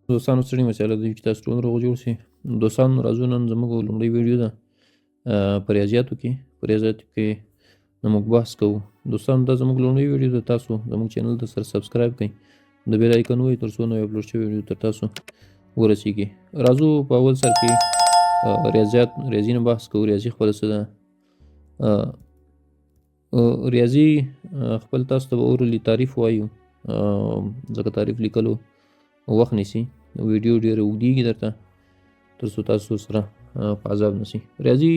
دوستانو ستړي مه چې چې تاسو ټول روغ جوړ شي. دوستانو راځو نن زموږ لومړۍ ویډیو ده په ریاضیاتو کې موږ بحث کوو. دوستانو دا زموږ لومړۍ ویډیو ده، تاسو زموږ چینل ته سره سبسکرایب کړئ، د بیل آیکن ووهئ تر څو نوې اپلوډ شوې ویډیو تر تاسو ورسیږي. راځو په اول سر کې ریاضي نه بحث کوو. ریاضي خپله څه ده؟ ریاضي خپل تاسو ته به اورلی تعریف وایو، ځکه تعریف لیکلو وخت نیسي، ویډیو ډېره اوږدېږي درته تر څو تاسو سره په عذاب نشي. ریاضي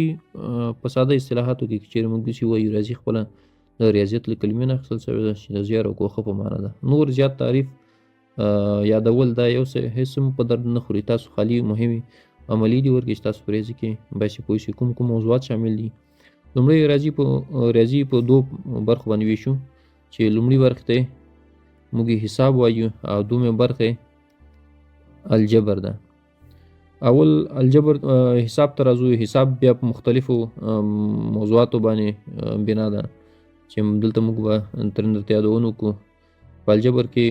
په ساده اصطلاحاتو کې چېرې موږ داسې وایو ریاضي خپله د ریاضیت له کلمې نه اخیستل شوې ده چې د زیار او کوښښ په معنا ده. نور زیات تعریف یادول دا یو څه هېڅ هم په درد نه خوري. تاسو خالي مهمې عملي دي ورکړي چې تاسو په ریاضي کې باید چې پوه شئ کوم موضوعات شامل دي. لومړی ریاضي په دوو برخو باندې ویشو چې لومړۍ برخې ته موږ حساب وایو او دویمه برخه الجبر ده. اول الجبر حساب ته راځو. حساب بیا په مختلفو موضوعاتو باندې بنا ده چې دلته موږ به ترې یادونه وکړو. په الجبر کې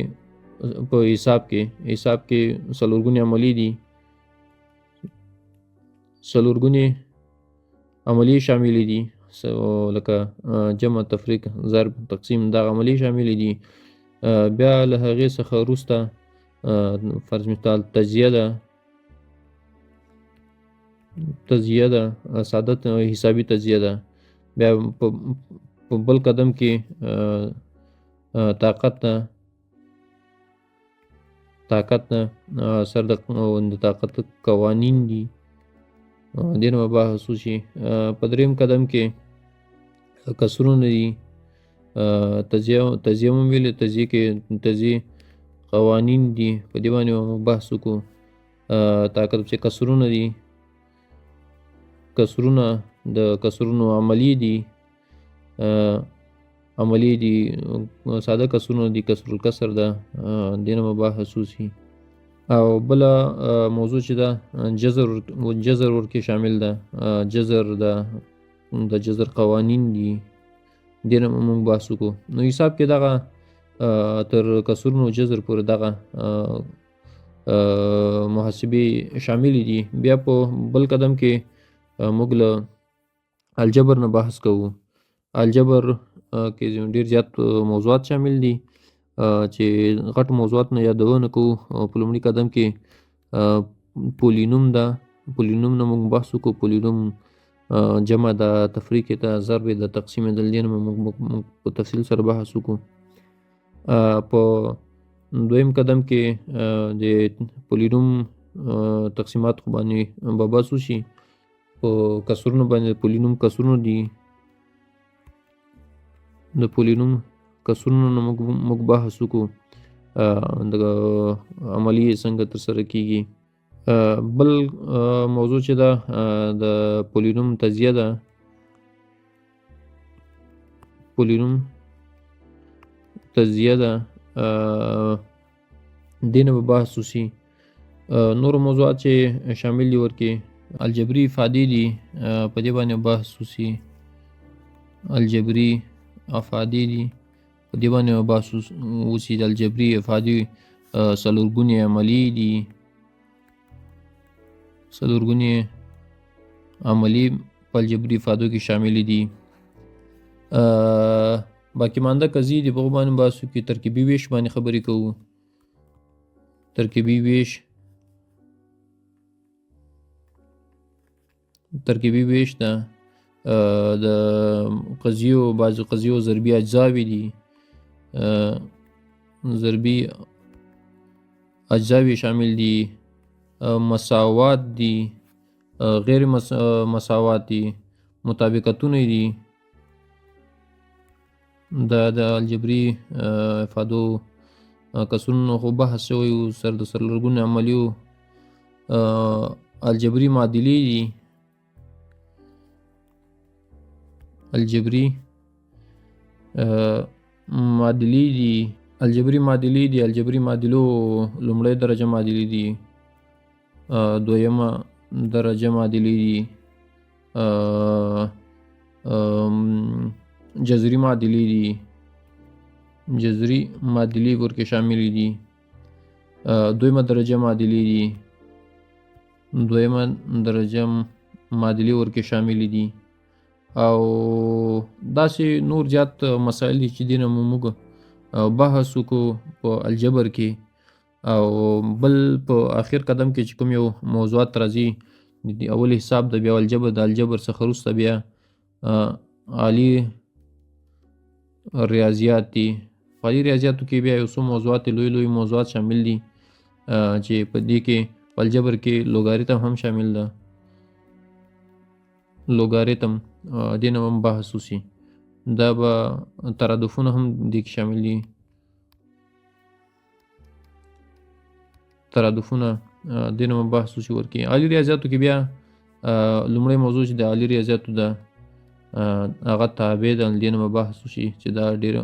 په حساب کې څلورګونې عملي دي، څلورګونې عملي شامل دي لکه جمع، تفریق، ضرب، تقسیم، دا عملي شامل دي. بیا له هغې څخه وروسته فرض مثال تجزیه ده، ساده حسابي تجزیه ده. بیا په بل قدم کې طاقت ده سر د طاقت قوانین دي، دې نه به بحث وشي. په دریم قدم کې کسرونه دي، تجزیه هم ویلې، تجزیه قوانین دي، په دې باندې بحث وکړو. طاقت چې کسرونه دي، د کسرونو عملي دي، ساده کسرونه دي، کسر الکسر ده، دې نه به بحث وشي. او بله موضوع چې ده جذر ورکې شامل ده. جذر ده، د جذر قوانین دي، دې نه موږ بحث وکړو. نو حساب کې دغه تر کسرونو جذر پورې دغه محاسبې شامل دي. بیا په بل قدم کې موږ له الجبر نه بحث کوو. الجبر کې ډېر زیات موضوعات شامل دي چې غټ موضوعات نه یادونه کوو. په لومړي قدم کې پولینوم ده، پولینوم نه موږ بحث وکړو. پولینوم جمع ده، تفریق ده، ضرب ده، تقسیم ده، دې نه موږ په تفصیل سره بحث وکړو. په دویم قدم کې د پولینوم تقسیمات خو باندې به بحث وشي. په کسرونو باندې پولینوم کسرونه دي، د پولینوم کسرونو نه موږ بحث وکړو. د عملي څنګه ترسره کیږي. بل موضوع چې ده د پولینوم تجزیه ده. دې نه به بحث وشي. نور موضوعات چې شامل دي ورکې الجبري افادې دي، په دې باندې بحث وشي. الجبري افادې دي، په دې باندې بحث وشي. د الجبري افادې څلورګونې عملي دي، څلورګونې عملي په الجبري افادو کې شامل دي. باقي مانده قضیې دي، په هغو باندې بحث وکړي. ترکیبي ویش باندې خبرې کوو. ترکیبي ویش ده د قضیو، بعضو قضیو ضربي اجزاوې دي، ضربي اجزاوې شامل دي. مساوات دي، غیر مساوات دي، مطابقتونه دي. دا د الجبري افادو کسرونو خو بحث شوی و، سر د څلورګونو عملیو. الجبري معادلې دي، الجبري معادلو لومړی درجه معادلې دي، دویمه درجه معادلې دي، جذري معادلې دي، جذري معادلې ورکې شامل دي. دویمه درجه معادلې دي، دویمه درجه معادلې ورکې شاملې دي او داسې نور زیات مسایل دي چې دې نه موږ بحث وکړو په الجبر کې. او بل په آخر قدم کې چې کوم یو موضوعات راځي، د اول حساب د بیا الجبر، د الجبر څخه وروسته بیا عالی ریاضیات دي. په عالی ریاضیاتو کې بیا یو څو موضوعات لوی لوی موضوعات شامل دي چې په دې کې په الجبر کې لوګاریتم هم شامل ده، لوګاریتم دې نه هم بحث وشي. دا به ترادفونه هم دې کې شامل دي، ترادفونه دې نه هم بحث وشي ورکې. عالی ریاضیاتو کې بیا لومړی موضوع چې د عالی ریاضیاتو ده هغه تابع ده، دې نه به بحث وشي چې دا ډېر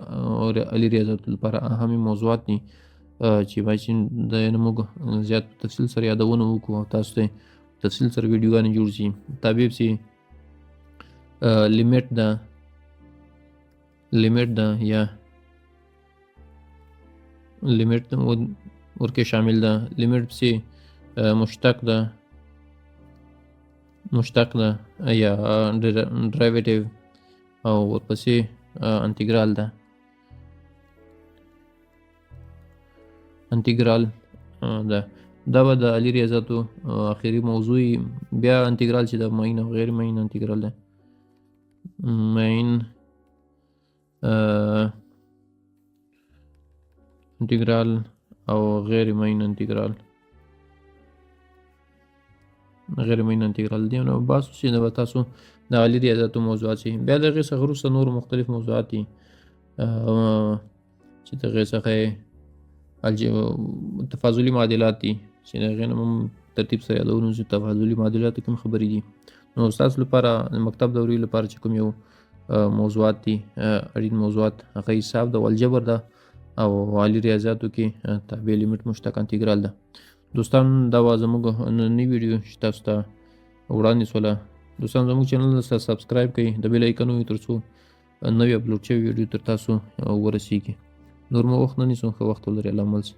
عالی ریاضیاتو لپاره اهمې موضوعات دي چې باید چې د نه موږ زیات تفصیل سره یادونه وکړو او تاسو ته تفصیل سره ویډیوګانې جوړ شي. تابع چې لیمیټ ده، لیمیټ ده یا لیمیټ ورکې شامل ده، لیمیټ چې مشتق ده، مشتق ده یا ډرایویټیو او ورپسې انټیګرال ده، انټیګرال ده. دا به د عالی ریاضیاتو آخري موضوع بیا انټیګرال چې د معین او غیر معین انټیګرال ده، معین انټیګرال او غیر معین انټیګرال، غیر معین انټیګرال دی نو باسو چې نو تاسو د عالی ریاضیاتو موضوعات شي. بیا د هغې څخه وروسته نور مختلف موضوعات دي چې د هغې څخه تفاضلي معادلات دي چې د هغې نه هم ترتیب سره یادونو چې تفاضلي معادلاتو کوم خبرې دي. نو ستاسو لپاره د مکتب دورې لپاره چې کوم یو موضوعات دي اړین موضوعات هغه حساب د الجبر ده او عالی ریاضیاتو کې تابع لیمیټ مشتق انټیګرال ده. دوستان دا وه زموږ نننۍ ویډیو چې تاسو ته وړاندې شوله. دوستان زموږ چینل سره سبسکرایب کړئ، د بیل ایکن ووهئ تر څو نوې اپلوډ شوې ویډیو تر تاسو ورسیږي. نور مو وخت نه نیسو، ښه وخت ولرئ. الله مل شي.